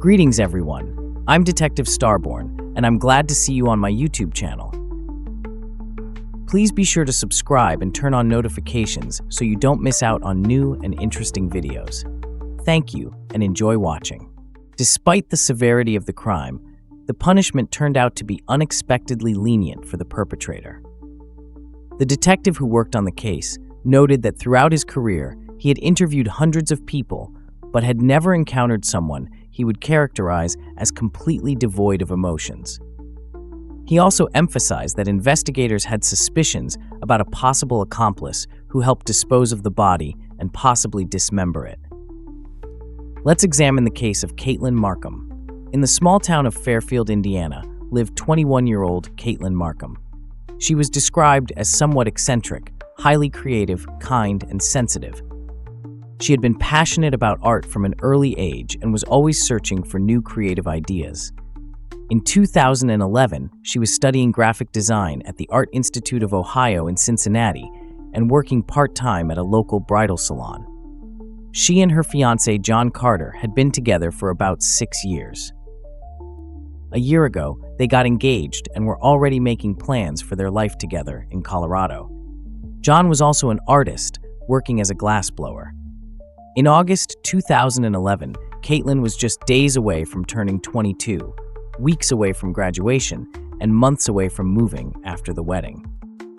Greetings everyone, I'm Detective STARBORN, and I'm glad to see you on my YouTube channel. Please be sure to subscribe and turn on notifications so you don't miss out on new and interesting videos. Thank you, and enjoy watching. Despite the severity of the crime, the punishment turned out to be unexpectedly lenient for the perpetrator. The detective who worked on the case noted that throughout his career, he had interviewed hundreds of people, but had never encountered someone he would characterize as completely devoid of emotions. He also emphasized that investigators had suspicions about a possible accomplice who helped dispose of the body and possibly dismember it. Let's examine the case of Katelyn Markham. In the small town of Fairfield, Indiana, lived 21-year-old Katelyn Markham. She was described as somewhat eccentric, highly creative, kind, and sensitive. She had been passionate about art from an early age and was always searching for new creative ideas. In 2011, she was studying graphic design at the Art Institute of Ohio in Cincinnati and working part-time at a local bridal salon. She and her fiancé, John Carter, had been together for about 6 years. A year ago, they got engaged and were already making plans for their life together in Colorado. John was also an artist, working as a glassblower. In August 2011, Katelyn was just days away from turning 22, weeks away from graduation, and months away from moving after the wedding.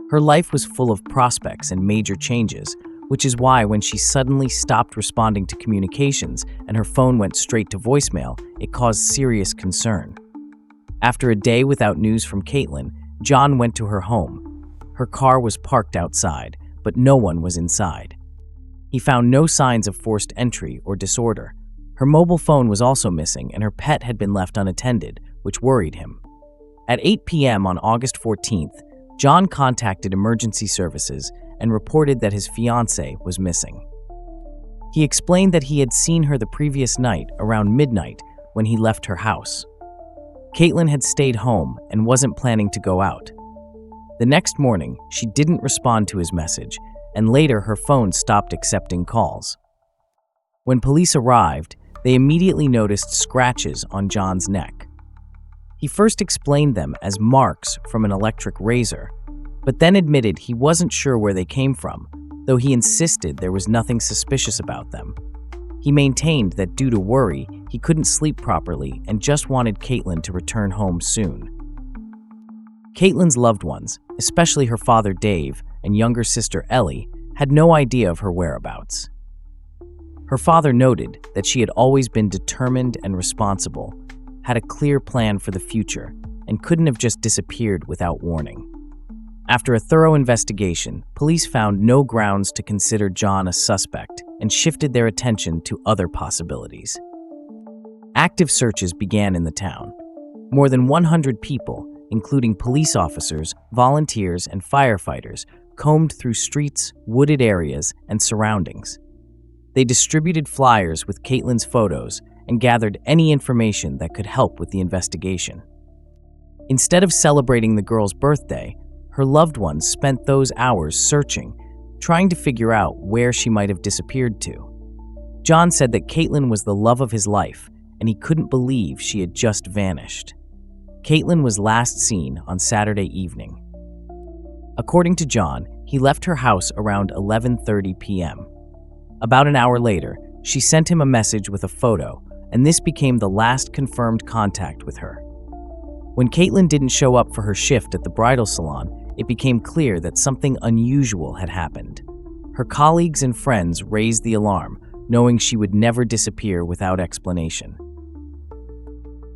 Her life was full of prospects and major changes, which is why when she suddenly stopped responding to communications and her phone went straight to voicemail, it caused serious concern. After a day without news from Katelyn, John went to her home. Her car was parked outside, but no one was inside. He found no signs of forced entry or disorder. Her mobile phone was also missing, and her pet had been left unattended, which worried him. At 8 p.m. on August 14th, John contacted emergency services and reported that his fiancée was missing. He explained that he had seen her the previous night around midnight when he left her house. Katelyn had stayed home and wasn't planning to go out. The next morning, she didn't respond to his message, and later her phone stopped accepting calls. When police arrived, they immediately noticed scratches on John's neck. He first explained them as marks from an electric razor, but then admitted he wasn't sure where they came from, though he insisted there was nothing suspicious about them. He maintained that due to worry, he couldn't sleep properly and just wanted Katelyn to return home soon. Katelyn's loved ones, especially her father Dave and younger sister Ellie, had no idea of her whereabouts. Her father noted that she had always been determined and responsible, had a clear plan for the future, and couldn't have just disappeared without warning. After a thorough investigation, police found no grounds to consider John a suspect and shifted their attention to other possibilities. Active searches began in the town. More than 100 people, including police officers, volunteers, and firefighters, combed through streets, wooded areas, and surroundings. They distributed flyers with Katelyn's photos and gathered any information that could help with the investigation. Instead of celebrating the girl's birthday, her loved ones spent those hours searching, trying to figure out where she might have disappeared to. John said that Katelyn was the love of his life, and he couldn't believe she had just vanished. Katelyn was last seen on Saturday evening. According to John, he left her house around 11:30 p.m. About an hour later, she sent him a message with a photo, and this became the last confirmed contact with her. When Katelyn didn't show up for her shift at the bridal salon, it became clear that something unusual had happened. Her colleagues and friends raised the alarm, knowing she would never disappear without explanation.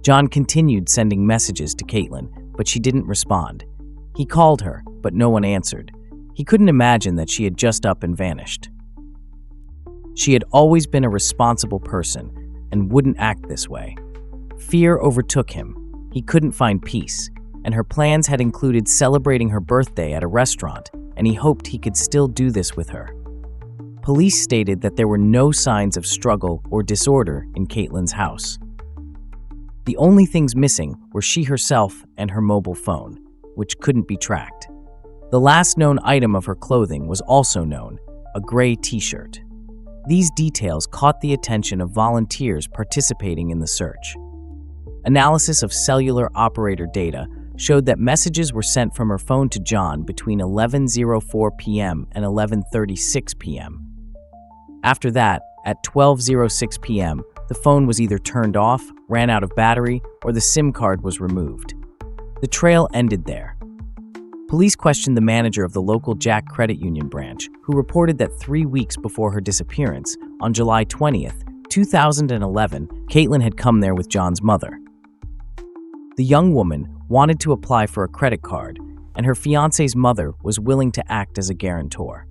John continued sending messages to Katelyn, but she didn't respond. He called her, but no one answered. He couldn't imagine that she had just up and vanished. She had always been a responsible person and wouldn't act this way. Fear overtook him. He couldn't find peace, and her plans had included celebrating her birthday at a restaurant, and he hoped he could still do this with her. Police stated that there were no signs of struggle or disorder in Katelyn's house. The only things missing were she herself and her mobile phone, which couldn't be tracked. The last known item of her clothing was also known, a gray t-shirt. These details caught the attention of volunteers participating in the search. Analysis of cellular operator data showed that messages were sent from her phone to John between 11:04 p.m. and 11:36 p.m. After that, at 12:06 p.m., the phone was either turned off, ran out of battery, or the SIM card was removed. The trail ended there. Police questioned the manager of the local Jack Credit Union branch, who reported that 3 weeks before her disappearance, on July 20th, 2011, Katelyn had come there with John's mother. The young woman wanted to apply for a credit card, and her fiancé's mother was willing to act as a guarantor.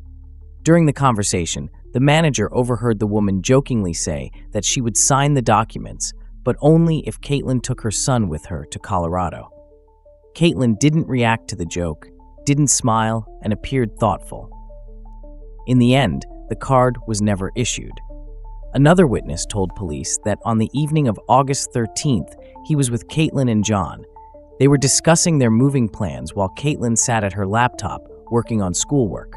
During the conversation, the manager overheard the woman jokingly say that she would sign the documents, but only if Katelyn took her son with her to Colorado. Katelyn didn't react to the joke, didn't smile, and appeared thoughtful. In the end, the card was never issued. Another witness told police that on the evening of August 13th, he was with Katelyn and John. They were discussing their moving plans while Katelyn sat at her laptop working on schoolwork.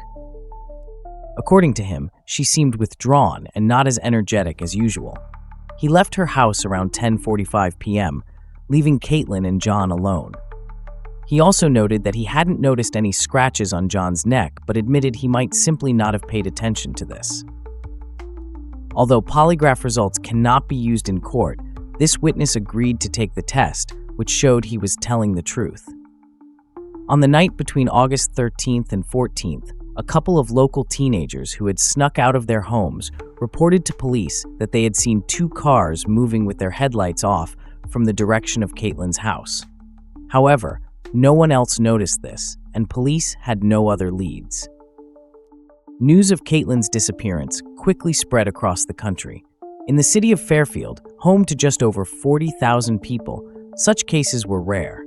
According to him, she seemed withdrawn and not as energetic as usual. He left her house around 10:45 p.m., leaving Katelyn and John alone. He also noted that he hadn't noticed any scratches on John's neck, but admitted he might simply not have paid attention to this. Although polygraph results cannot be used in court, this witness agreed to take the test, which showed he was telling the truth. On the night between August 13th and 14th, a couple of local teenagers who had snuck out of their homes reported to police that they had seen 2 cars moving with their headlights off from the direction of Katelyn's house. However, no one else noticed this, and police had no other leads. News of Katelyn's disappearance quickly spread across the country. In the city of Fairfield, home to just over 40,000 people, such cases were rare.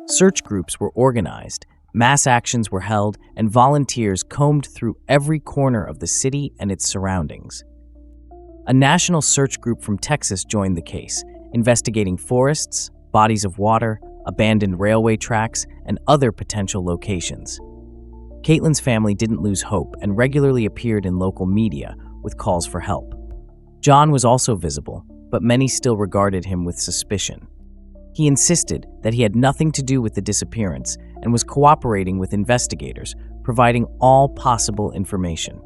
Search groups were organized, mass actions were held, and volunteers combed through every corner of the city and its surroundings. A national search group from Texas joined the case, investigating forests, bodies of water, abandoned railway tracks, and other potential locations. Katelyn's family didn't lose hope and regularly appeared in local media with calls for help. John was also visible, but many still regarded him with suspicion. He insisted that he had nothing to do with the disappearance and was cooperating with investigators, providing all possible information.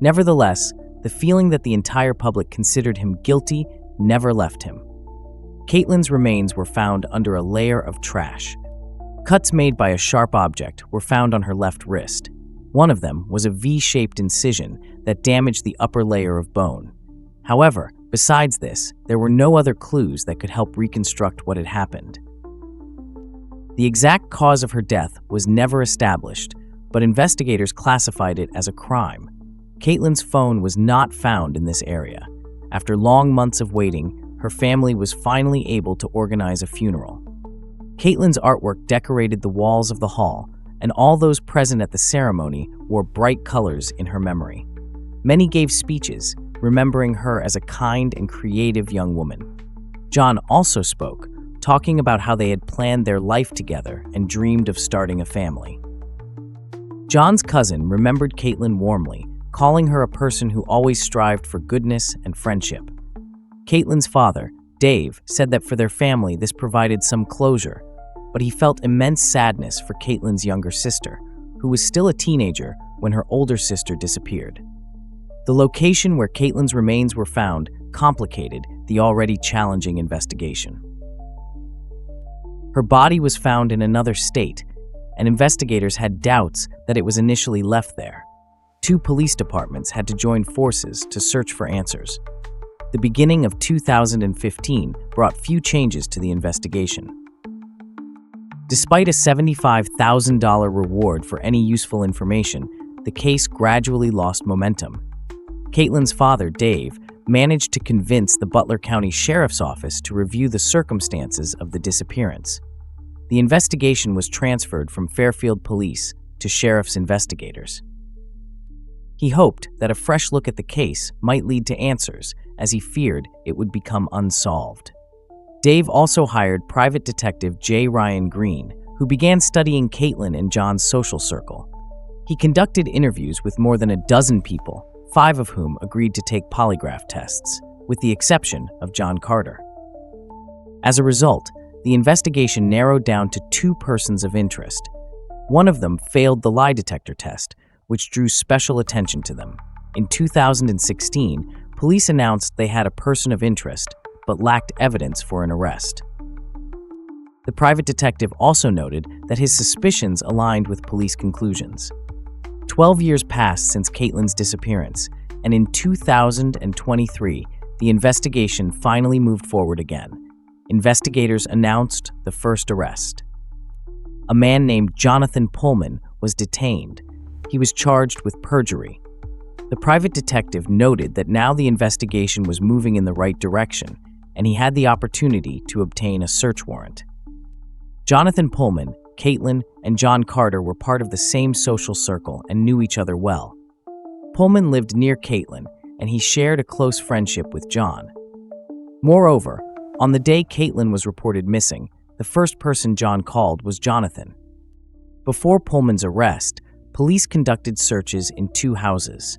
Nevertheless, the feeling that the entire public considered him guilty never left him. Katelyn's remains were found under a layer of trash. Cuts made by a sharp object were found on her left wrist. One of them was a V-shaped incision that damaged the upper layer of bone. However, besides this, there were no other clues that could help reconstruct what had happened. The exact cause of her death was never established, but investigators classified it as a crime. Katelyn's phone was not found in this area. After long months of waiting, her family was finally able to organize a funeral. Katelyn's artwork decorated the walls of the hall, and all those present at the ceremony wore bright colors in her memory. Many gave speeches, remembering her as a kind and creative young woman. John also spoke, talking about how they had planned their life together and dreamed of starting a family. John's cousin remembered Katelyn warmly, calling her a person who always strived for goodness and friendship. Katelyn's father, Dave, said that for their family this provided some closure, but he felt immense sadness for Katelyn's younger sister, who was still a teenager when her older sister disappeared. The location where Katelyn's remains were found complicated the already challenging investigation. Her body was found in another state, and investigators had doubts that it was initially left there. 2 police departments had to join forces to search for answers. The beginning of 2015 brought few changes to the investigation. Despite a $75,000 reward for any useful information, the case gradually lost momentum. Katelyn's father, Dave, managed to convince the Butler County Sheriff's Office to review the circumstances of the disappearance. The investigation was transferred from Fairfield Police to sheriff's investigators. He hoped that a fresh look at the case might lead to answers, as he feared it would become unsolved. Dave also hired private detective J. Ryan Green, who began studying Katelyn and John's social circle. He conducted interviews with more than a dozen people, 5 of whom agreed to take polygraph tests, with the exception of John Carter. As a result, the investigation narrowed down to 2 persons of interest. One of them failed the lie detector test, which drew special attention to them. In 2016, police announced they had a person of interest, but lacked evidence for an arrest. The private detective also noted that his suspicions aligned with police conclusions. 12 years passed since Katelyn's disappearance, and in 2023, the investigation finally moved forward again. Investigators announced the first arrest. A man named Jonathan Pullman was detained. He was charged with perjury. The private detective noted that now the investigation was moving in the right direction, and he had the opportunity to obtain a search warrant. Jonathan Pullman, Katelyn, and John Carter were part of the same social circle and knew each other well. Pullman lived near Katelyn, and he shared a close friendship with John. Moreover, on the day Katelyn was reported missing, the first person John called was Jonathan. Before Pullman's arrest, police conducted searches in 2 houses.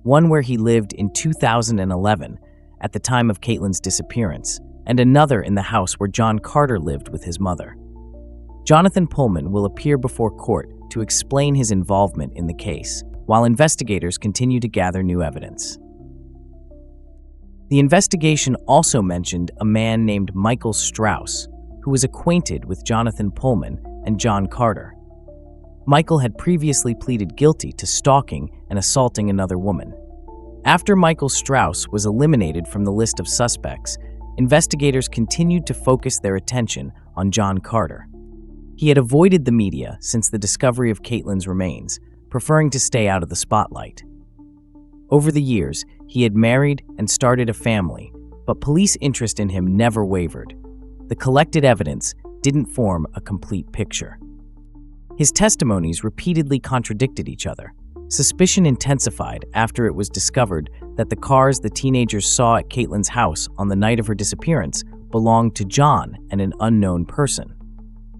One where he lived in 2011, at the time of Katelyn's disappearance, and another in the house where John Carter lived with his mother. Jonathan Pullman will appear before court to explain his involvement in the case, while investigators continue to gather new evidence. The investigation also mentioned a man named Michael Strauss, who was acquainted with Jonathan Pullman and John Carter. Michael had previously pleaded guilty to stalking and assaulting another woman. After Michael Strauss was eliminated from the list of suspects, investigators continued to focus their attention on John Carter. He had avoided the media since the discovery of Katelyn's remains, preferring to stay out of the spotlight. Over the years, he had married and started a family, but police interest in him never wavered. The collected evidence didn't form a complete picture. His testimonies repeatedly contradicted each other. Suspicion intensified after it was discovered that the cars the teenagers saw at Katelyn's house on the night of her disappearance belonged to John and an unknown person.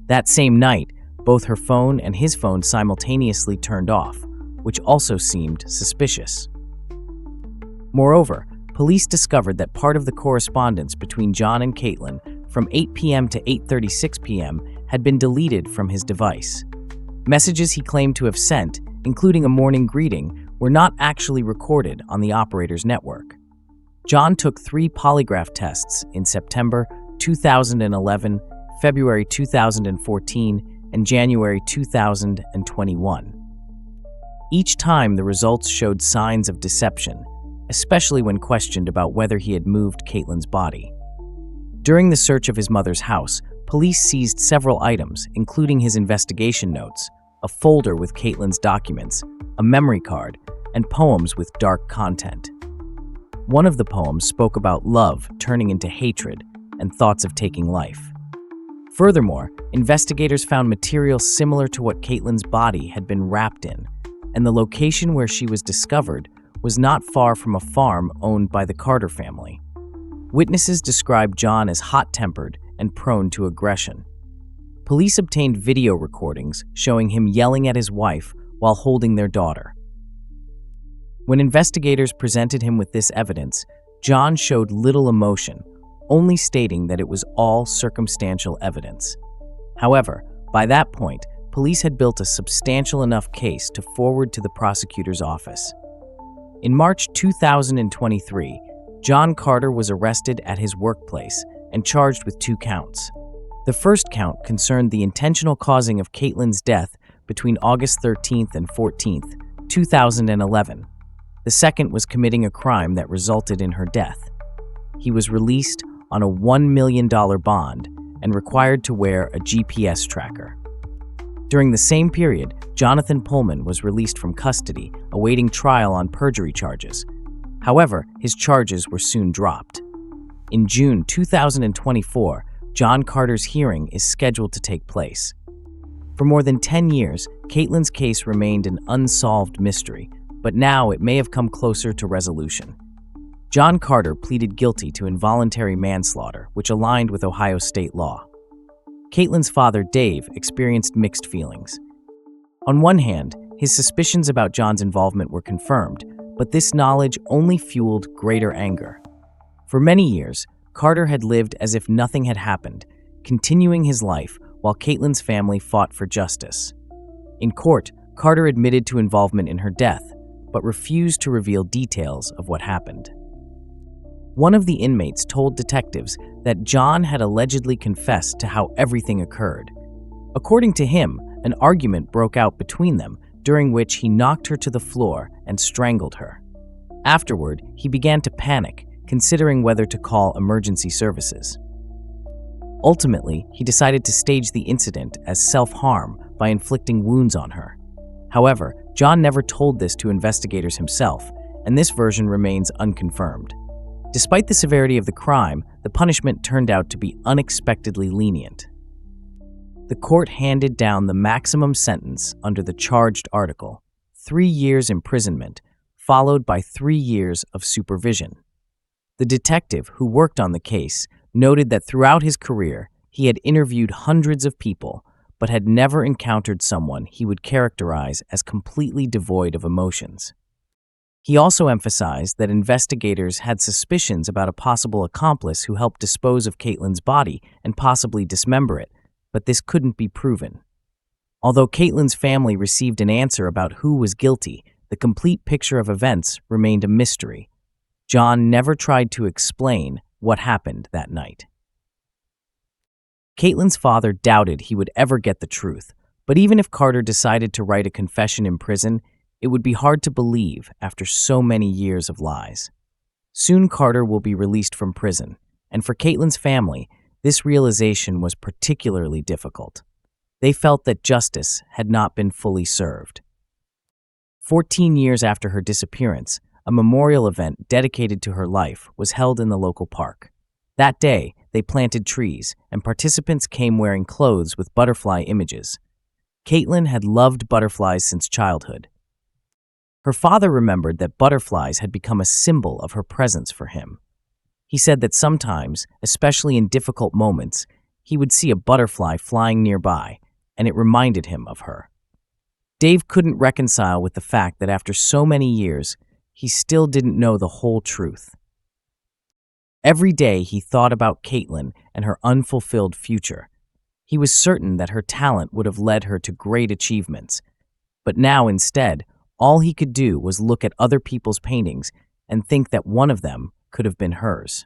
That same night, both her phone and his phone simultaneously turned off, which also seemed suspicious. Moreover, police discovered that part of the correspondence between John and Katelyn from 8 p.m. to 8:36 p.m. had been deleted from his device. Messages he claimed to have sent, including a morning greeting, were not actually recorded on the operator's network. John took 3 polygraph tests in September 2011, February 2014, and January 2021. Each time, the results showed signs of deception, especially when questioned about whether he had moved Katelyn's body. During the search of his mother's house, police seized several items, including his investigation notes, a folder with Katelyn's documents, a memory card, and poems with dark content. One of the poems spoke about love turning into hatred and thoughts of taking life. Furthermore, investigators found material similar to what Katelyn's body had been wrapped in, and the location where she was discovered was not far from a farm owned by the Carter family. Witnesses described John as hot-tempered and prone to aggression. Police obtained video recordings showing him yelling at his wife while holding their daughter. When investigators presented him with this evidence, John showed little emotion, only stating that it was all circumstantial evidence. However, by that point, police had built a substantial enough case to forward to the prosecutor's office. In March 2023, John Carter was arrested at his workplace and charged with 2 counts. The first count concerned the intentional causing of Katelyn's death between August 13th and 14th, 2011. The second was committing a crime that resulted in her death. He was released on a $1 million bond and required to wear a GPS tracker. During the same period, Jonathan Pullman was released from custody, awaiting trial on perjury charges. However, his charges were soon dropped. In June 2024, John Carter's hearing is scheduled to take place. For more than 10 years, Katelyn's case remained an unsolved mystery, but now it may have come closer to resolution. John Carter pleaded guilty to involuntary manslaughter, which aligned with Ohio state law. Katelyn's father, Dave, experienced mixed feelings. On one hand, his suspicions about John's involvement were confirmed, But this knowledge only fueled greater anger. For many years, Carter had lived as if nothing had happened, continuing his life while Katelyn's family fought for justice. In court, Carter admitted to involvement in her death, but refused to reveal details of what happened. One of the inmates told detectives that John had allegedly confessed to how everything occurred. According to him, an argument broke out between them, during which he knocked her to the floor and strangled her. Afterward, he began to panic, considering whether to call emergency services. Ultimately, he decided to stage the incident as self-harm by inflicting wounds on her. However, John never told this to investigators himself, and this version remains unconfirmed. Despite the severity of the crime, the punishment turned out to be unexpectedly lenient. The court handed down the maximum sentence under the charged article, 3 years imprisonment, followed by 3 years of supervision. The detective who worked on the case noted that throughout his career, he had interviewed hundreds of people, but had never encountered someone he would characterize as completely devoid of emotions. He also emphasized that investigators had suspicions about a possible accomplice who helped dispose of Katelyn's body and possibly dismember it, but this couldn't be proven. Although Katelyn's family received an answer about who was guilty, the complete picture of events remained a mystery. John never tried to explain what happened that night. Katelyn's father doubted he would ever get the truth, but even if Carter decided to write a confession in prison, it would be hard to believe after so many years of lies. Soon Carter will be released from prison, and for Katelyn's family, this realization was particularly difficult. They felt that justice had not been fully served. 14 years after her disappearance, a memorial event dedicated to her life was held in the local park. That day, they planted trees, and participants came wearing clothes with butterfly images. Katelyn had loved butterflies since childhood. Her father remembered that butterflies had become a symbol of her presence for him. He said that sometimes, especially in difficult moments, he would see a butterfly flying nearby, and it reminded him of her. Dave couldn't reconcile with the fact that after so many years, he still didn't know the whole truth. Every day he thought about Katelyn and her unfulfilled future. He was certain that her talent would have led her to great achievements, but now instead, all he could do was look at other people's paintings and think that one of them could have been hers.